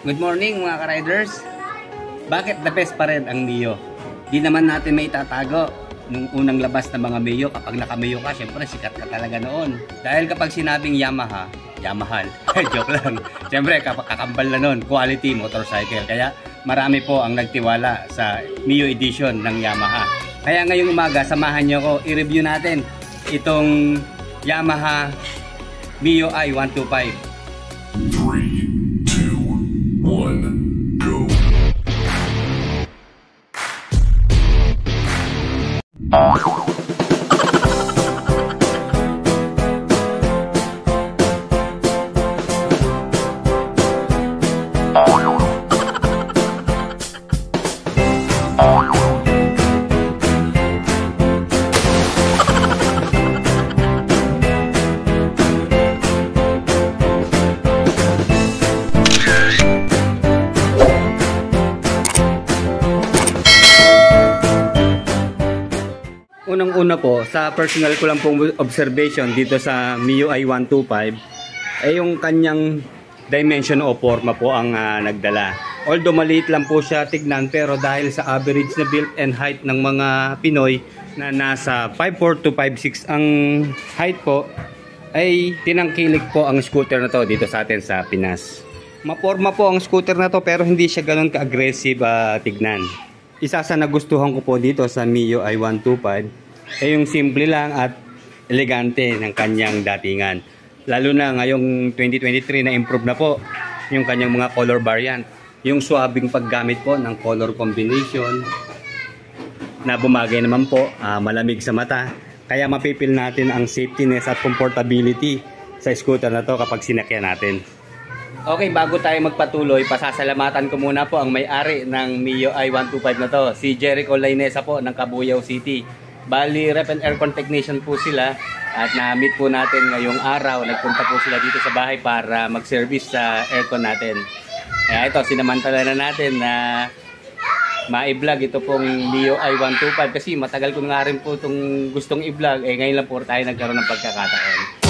Good morning mga ka-riders. Bakit the best pa rin ang Mio? Di naman natin may itatago. Nung unang labas ng mga Mio, kapag naka-Mio ka, syempre sikat ka talaga noon. Dahil kapag sinabing Yamaha, Yamahal. Joke lang. Syempre kapag kakambal na noon, quality motorcycle. Kaya marami po ang nagtiwala sa Mio edition ng Yamaha. Kaya ngayong umaga, samahan nyo ko, i-review natin itong Yamaha Mio i125. 3, 2, 1, go. Unang-una po, sa personal ko lang pong observation dito sa Mio i125 ay yung kanyang dimension o forma po ang nagdala. Although maliit lang po siya tignan, pero dahil sa average na build and height ng mga Pinoy na nasa 5'4 to 5'6 ang height po, ay tinangkilik po ang scooter na to dito sa atin sa Pinas. Maporma po ang scooter na to pero hindi siya ganoon ka-aggressive tignan. Isa sa nagustuhan ko po dito sa Mio i125 ay yung simple lang at elegante ng kanyang datingan. Lalo na ngayong 2023 na improve na po yung kanyang mga color variant. Yung swabing paggamit po ng color combination na bumagay naman po, malamig sa mata. Kaya mapipil natin ang safetyness at comfortability sa scooter na to kapag sinakyan natin. Okay, bago tayo magpatuloy, pasasalamatan ko muna po ang may-ari ng Mio i125 na to, si Jericho Lainesa po ng Cabuyao City. Bali, rep and aircon technician po sila at na-meet po natin ngayong araw. Nagpunta po sila dito sa bahay para mag-service sa aircon natin. Kaya ito, sinamantala na natin na ma-i-vlog ito pong Mio i125 kasi matagal ko nga rin po itong gustong i-vlog. Ngayon lang po tayo nagkaroon ng pagkakataon.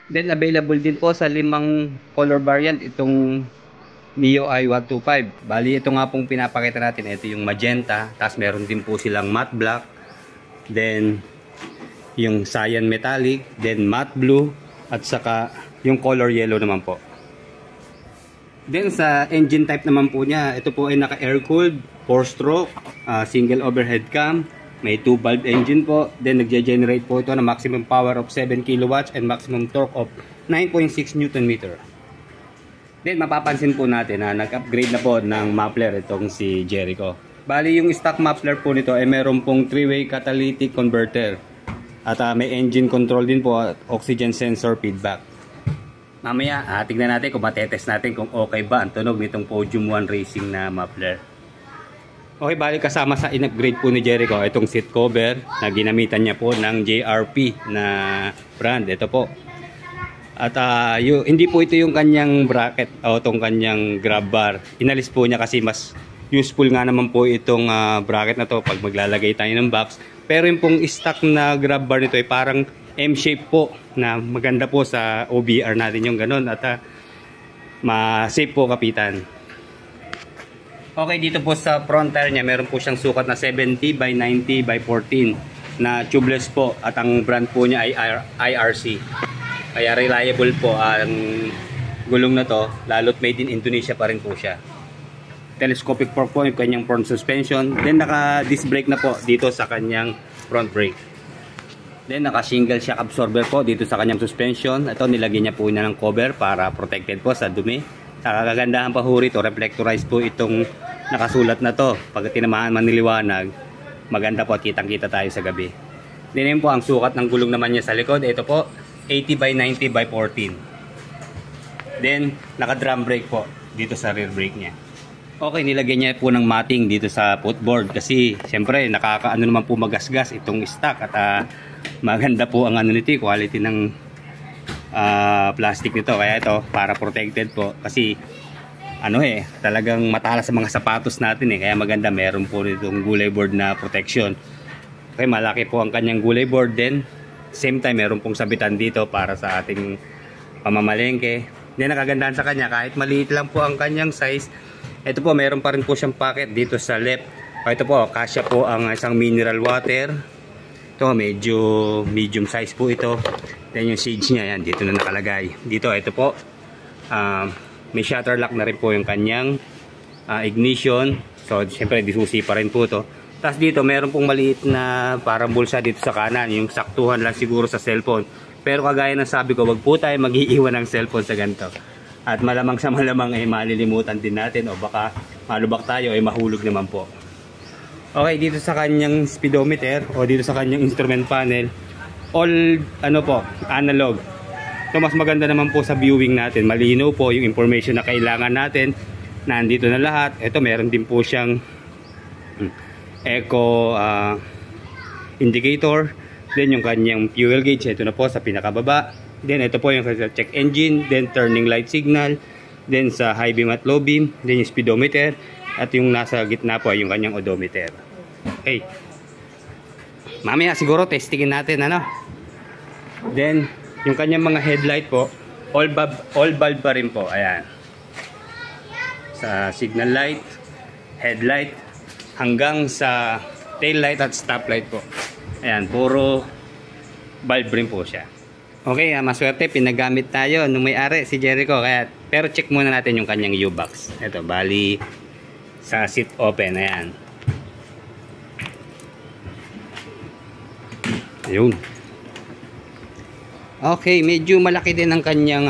Then available din po sa 5 color variant itong Mio i125. Bali ito nga pong pinapakita natin, ito yung magenta, tapos meron din po silang matte black, then yung cyan metallic, then matte blue, at saka yung color yellow naman po. Then sa engine type naman po niya, ito po ay naka air cooled, 4-stroke, single overhead cam. May 2 valve engine po. Then nagge-generate po ito ng maximum power of 7 kilowatts and maximum torque of 9.6 Newton meter. Then mapapansin po natin na nag-upgrade na po ng muffler itong si Jericho. Bali yung stock muffler po nito ay meron pong 3-way catalytic converter. At may engine control din po at oxygen sensor feedback. Mamaya tignan natin kung matetest natin kung okay ba ang tunog nitong Podium 1 Racing na muffler. Okay, bali kasama sa in-upgrade po ni Jericho itong seat cover na ginamitan niya po ng JRP na brand. Ito po. At hindi po ito yung kanyang bracket o itong kanyang grab bar. Inalis po niya kasi mas useful nga naman po itong bracket na to pag maglalagay tayo ng box. Pero yung pong stock na grab bar nito ay parang M-shape po na maganda po sa OBR natin yung ganun at ma-safe po kapitan. Okay, dito po sa front tire niya meron po siyang sukat na 70 by 90 by 14 na tubeless po at ang brand po niya ay IRC. Kaya reliable po ang gulong na to, lalo't made in Indonesia pa rin po siya. Telescopic fork po yung kanyang front suspension. Then naka disc brake na po dito sa kanyang front brake. Then naka single shock absorber po dito sa kanyang suspension. Ito nilagyan niya po ng cover para protected po sa dumi. Sa kagandahan pa ho rito, reflectorized po itong nakasulat na to. Pag tinamahan man niliwanag, maganda po at kitang-kita tayo sa gabi. Then yun po ang sukat ng gulong naman niya sa likod. Ito po, 80 by 90 by 14. Then, naka-drum brake po dito sa rear brake niya. Okay, nilagyan niya po ng matting dito sa footboard kasi siyempre nakakaano naman po magasgas itong stock at maganda po ang ano nito, quality ng plastic nito. Kaya ito, para protected po kasi talagang matalas sa mga sapatos natin kaya maganda meron po itong gulay board na protection. Okay, malaki po ang kanyang gulay board din. Same time meron pong sabitan dito para sa ating pamamalengke. Then nakagandahan sa kanya kahit maliit lang po ang kanyang size. Ito po meron pa rin po siyang pocket dito sa left. Ito po kasya po ang isang mineral water. Ito medyo medium size po ito. Then yung shades niya yan dito na nakalagay. Dito ito po may shutter lock na rin po yung kanyang ignition. So siyempre disusi pa rin po ito. Tapos dito meron pong maliit na parang bulsa dito sa kanan. Yung saktuhan lang siguro sa cellphone. Pero kagaya ng sabi ko, wag po tayo mag-iiwan ng cellphone sa ganito. At malamang sa malamang malilimutan din natin o baka malubak tayo mahulog naman po. Okay, dito sa kanyang speedometer o dito sa kanyang instrument panel, all analog. So mas maganda naman po sa viewing natin. Malinaw po yung information na kailangan natin. Nandito na lahat. Ito meron din po siyang eco indicator. Then yung kanyang fuel gauge, ito na po sa pinakababa. Then ito po yung check engine, then turning light signal, then sa high beam at low beam, then yung speedometer, at yung nasa gitna po ay yung kanyang odometer. Okay. Mamaya siguro testingin natin Then yung kanyang mga headlight po, all bulb pa rin po. Ayan. Sa signal light, headlight, hanggang sa tail light at stop light po. Ayan, puro bulb rin po siya. Okay, maswerte, pinagamit tayo nung may-ari si Jericho. Pero check muna natin yung kanyang U-box. Ito, bali sa seat open. Ayan. Ayun. Okay, medyo malaki din ang kanyang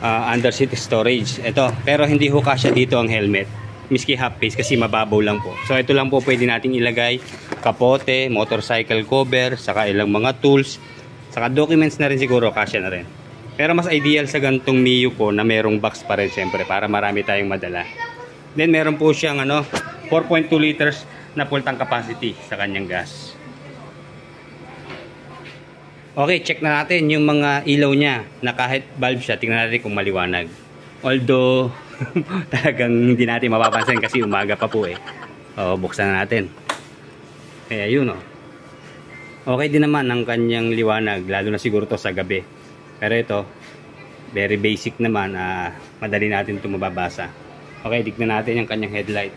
under seat storage. Ito, pero hindi ho kasya dito ang helmet. Miski half face kasi mababaw lang po. So ito lang po pwede nating ilagay. Kapote, motorcycle cover, saka ilang mga tools, saka documents na rin siguro kasya na rin. Pero mas ideal sa gantong Mio po na merong box pa rin siyempre para marami tayong madala. Then meron po siyang 4.2 liters na full tank capacity sa kanyang gas. Okay, check na natin yung mga ilaw niya na kahit bulb siya, tingnan natin kung maliwanag. Although talagang hindi natin mapapansin kasi umaga pa po buksan na natin. Kaya yun okay din naman ang kanyang liwanag, lalo na siguro to sa gabi. Pero ito very basic naman, madali natin ito mababasa. Okay, tignan natin yung kanyang headlight.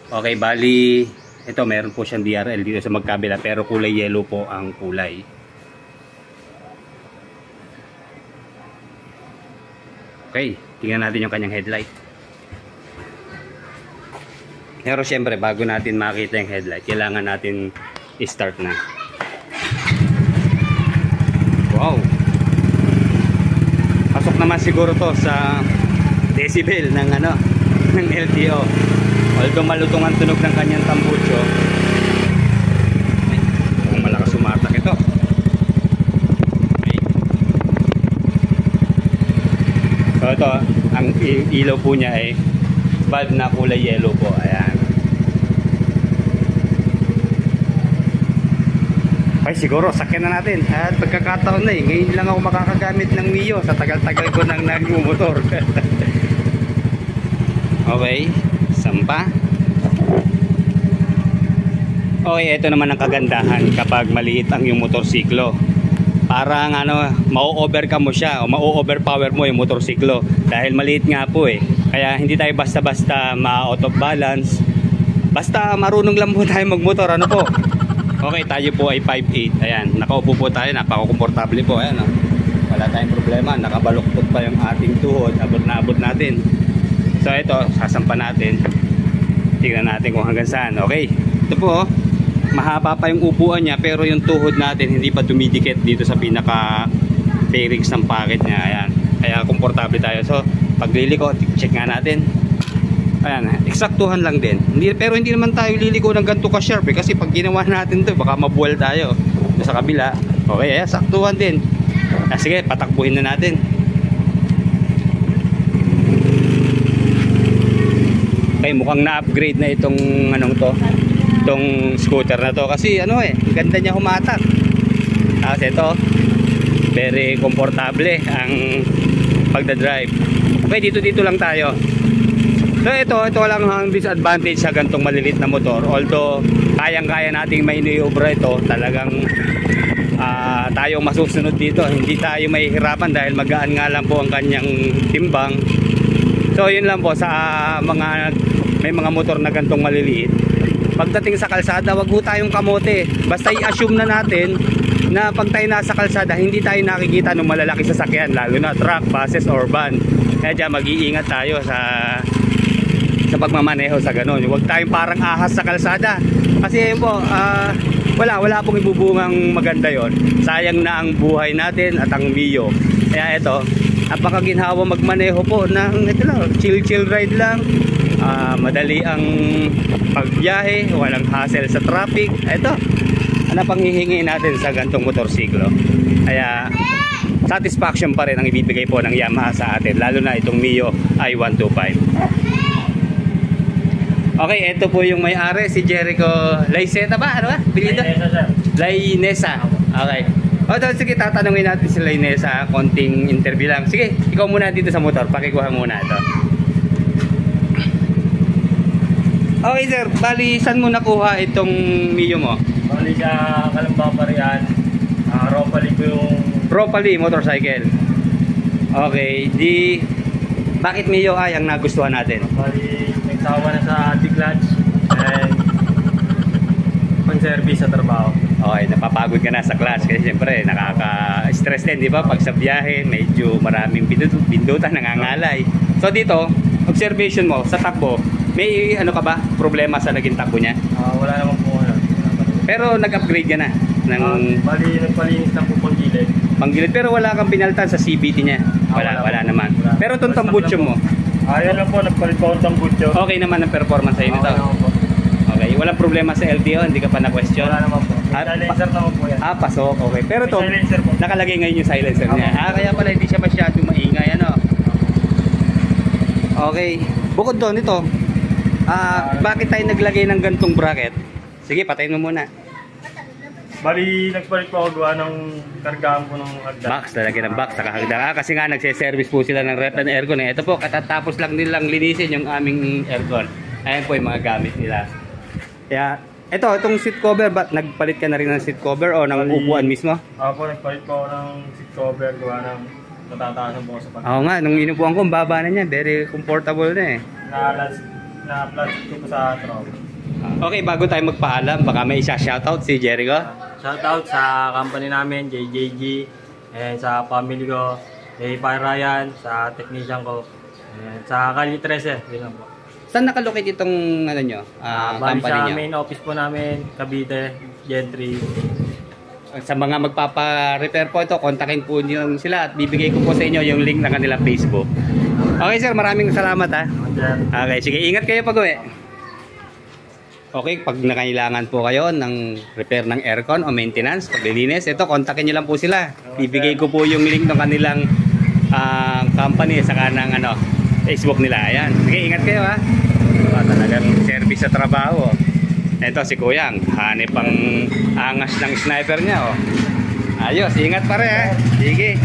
Okay, bali ito meron po siyang DRL dito sa magkabila pero kulay yellow po ang kulay. Okay, tingnan natin yung kanyang headlight. Pero syempre bago natin makita yung headlight, kailangan natin i-start na. Wow! Pasok naman siguro to sa decibel ng ng LTO. Although malutong ang tunog ng kanyang tambucho, kung malakas sumatak ito. So ito, ang ilaw po niya ay valve na kulay yellow po. Ayan. Ay, siguro sakyan na natin. At pagkakataon na ngayon lang ako makakagamit ng Mio sa tagal-tagal ko nang nagmumotor. Okay, sampa. Okay, ito naman ang kagandahan kapag maliit ang yung motorsiklo. Parang mau-overcome mo siya o mau-overpower mo yung motorsiklo dahil maliit nga po eh. Kaya hindi tayo basta-basta ma-out of balance. Basta marunong lang po tayo magmotor, ano po. Okay, tayo po ay 5'8". Ayan, nakaupo po tayo, napaka-komportable po. Ayan, wala tayong problema, nakabaluktot pa yung ating tuhod, abot na abot natin. So ito, sasampa natin. Tingnan natin kung hanggang saan. Okay, ito po, mahaba pa yung upuan niya pero yung tuhod natin hindi pa dumidikit dito sa pinaka fairings ng packet niya. Ayan, kaya komportable tayo. So pagliliko, check nga natin. Ayan, eksaktuhan lang din. Pero hindi naman tayo liliko ng ganito ka-sharp eh, kasi pag ginawa natin to baka mabuwal tayo sa kabila. Okay, ayan, saktuhan din. Sige, patakbuhin na natin. Okay, mukhang na-upgrade na itong itong scooter na to kasi ganda niya humatak. Kasi ito very komportable ang pagdadrive. Okay, dito lang tayo. So ito lang ang disadvantage sa gantong malilit na motor. Although kayang-kaya nating maneuver ito, talagang tayong masusunod dito. Hindi tayo mahihirapan dahil magaan nga lang po ang kanyang timbang. So yun lang po sa may mga motor na gantong maliliit. Pagdating sa kalsada, wag po tayong kamote. Basta i-assume na natin na pag tayo nasa kalsada, hindi tayo nakikita ng malalaki sasakyan, lalo na truck, buses, or van. Kaya dyan, mag-iingat tayo sa pagmamaneho sa ganun. Huwag tayong parang ahas sa kalsada. Kasi yun po, wala pong ibubungang maganda yon. Sayang na ang buhay natin at ang Mio. Kaya ito, napakaginhawa magmaneho po ng chill ride lang. Madali ang pagbiyahe, walang hassle sa traffic. Ito, panghihingi natin sa gantong motorsiklo. Kaya satisfaction pa rin ang ibibigay po ng Yamaha sa atin, lalo na itong Mio i125. Okay, ito po yung may-ari, si Jericho Layseta ba? Ano ba? Laynesa, sir. Laynesa. Okay. Sige, tatanungin natin si Laynesa. Konting interview lang. Sige, ikaw muna dito sa motor. Pakikuha muna ito. Okay, sir. Bali, saan mo nakuha itong Mio mo? Bali sa Kalambang Parian. Ropali ko yung... Ropali motorcycle. Okay. Bakit Mio ay ang nagustuhan natin? Bali, nagsawa na sa anti-clutch and pang-service sa trabaho. Okay, napapagod ka na sa clutch kasi siyempre nakaka-stress din, di ba? Pag sa biyahe, medyo maraming pindutan, nangangalay. So dito, observation mo, sa takbo, may ka ba? Problema sa naging takbo niya? Wala naman po. Pero nag-upgrade ka na? Bali, nagpalinis lang po panggilid. Panggilid, pero wala kang pinaltan sa CVT niya? Wala naman. Pero itong tambucho mo? Yan lang po, nagpalit po akong tambucho. Okay naman ang performance sa'yo nito? Okay naman po. Okay, walang problema sa LTO, hindi ka pa na-question? Wala naman po. Silencer naman po yan. Pasok, okay. Pero ito, nakalagay ngayon yung silencer niya. Kaya pala hindi siya masyado maingay, Okay, bukod doon ito, bakit tayo naglagay ng gantong bracket? Sige, patayin mo muna. Bali, nagpalit po ako gawa ng kargaan po ng hagdan. Box, talaga ng box, saka hagdan. Kasi nga nagse-service po sila ng rep and aircon. Ito po, katatapos lang nilang linisin yung aming aircon. Ayan po yung mga gamit nila. Kaya, itong seat cover, nagpalit ka na rin ng seat cover o ng upuan mismo? Po, nagpalit po ako ng seat cover gawa ng natataasan po sa pag. Oo nga, nung inupuan ko, ang baba na niya. Very comfortable na eh. Na-plastic ko po sa tropa. Okay, bago tayo magpaalam, baka may isa-shoutout si Jericho. Shoutout sa company namin, JJG, and sa family ko, kay Pai Ryan, sa technician ko, and sa Kali 13, yun lang po. Saan nakalocate itong nyo, Bali company sa nyo? main office po namin, Cavite, Gentry. Sa mga magpapa-repair po ito, kontakin po nyo sila at bibigay ko po sa inyo yung link ng kanilang Facebook. Okay sir, maraming salamat ha. Okay, sige, ingat kayo pag-uwi. Okay, pag nakailangan po kayo ng repair ng aircon o maintenance, paglilinis, ito, kontakin nyo lang po sila. Bibigay ko po yung link ng kanilang company sa kanang Facebook nila. Ayan. Sige, ingat kayo ha. Talagang service sa trabaho. Ito si Kuyang, hanip ang angas ng sniper niya. Ayos, ingat pare. Sige.